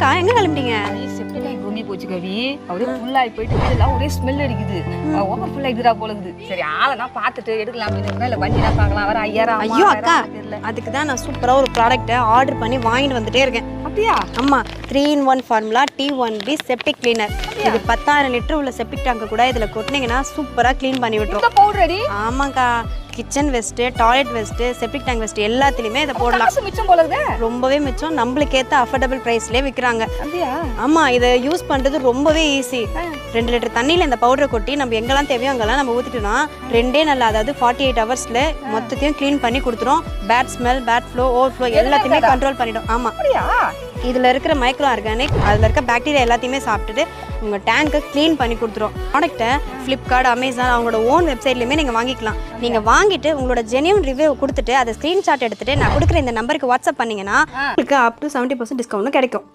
என்னக்கா எங்க கிளம்பிட்டீங்க? Septic tank ரொம்பி போச்சு கவி. அப்படியே ஃபுல்லாகி போயிட்டு வீடெல்லாம் ஒரே ஸ்மெல் அடிக்குது. ஓவர் ஃபுல் ஆகிடுதா போல இருக்குது. சரி ஆளெல்லாம் பார்த்துட்டு எடுக்கலாம் அப்படின்னு இல்லை வண்டிலாம் பார்க்கலாம். வர 5000 ஐயோ அக்கா, அதுக்கு தான் நான் சூப்பரா ஒரு ப்ராடக்ட்டை ஆர்டர் பண்ணி வாங்கிட்டு வந்துட்டே இருக்கேன். அப்படியா? ஆமா, 3-in-1 formula T1B septic cleaner. இது 10,000 லிட்டர் உள்ள செப்டிக் டேங்க் கூட இதுல கொட்டினீங்கன்னா சூப்பரா க்ளீன் பண்ணி விட்டுரும். பவுடர் அடி. ஆமாக்கா, kitchen waste, toilet waste, septic tank waste எல்லாத்துலயுமே இதை போடலாம். காசு மிச்சம் போல இருக்குது. ரொம்பவே மிச்சம். நம்மளுக்கு ஏத்த அஃபோர்டபுள் பிரைஸ்லயே விற்கிறாங்க. அப்படியா? ஆமா, இதை யூஸ் பண்றது ரொம்பவே ஈஸி. 2 லிட்டர் தண்ணியில இந்த பவுடரை கொட்டி நம்ம எங்கெல்லாம் தேவையோ அங்கெல்லாம் நம்ம ஊத்திட்டோம்னா 2 நாள், அதாவது 48 ஹவர்ஸ்ல மொத்தத்தையும் க்ளீன் பண்ணி கொடுத்துரும். Bad smell, bad flow, overflow எல்லாத்தையுமே கண்ட்ரோல் பண்ணிடும். ஆமா, அப்படியா? இதுல இருக்கிற மைக்ரோ ஆர்கானிக், அதுல இருக்க பாக்டீரியா எல்லாத்தையுமே சாப்பிட்டுட்டு உங்க டேங்கை க்ளீன் பண்ணி கொடுத்துரும். ப்ராடக்ட்டை ஃப்ளிப்கார்ட், அமேசான் அவங்களோட ஓன் வெப்சைட்லயுமே நீங்க வாங்கிக்கலாம். நீங்க வாங்கிட்டு உங்களோட ஜென்யூன் ரிவ்யூ கொடுத்துட்டு அதை ஸ்கிரீன்ஷாட் எடுத்துட்டு நான் கொடுக்குற இந்த நம்பருக்கு வாட்ஸ்அப் பண்ணீங்கன்னா உங்களுக்கு up to 70% டிஸ்கவுண்ட் கிடைக்கும்.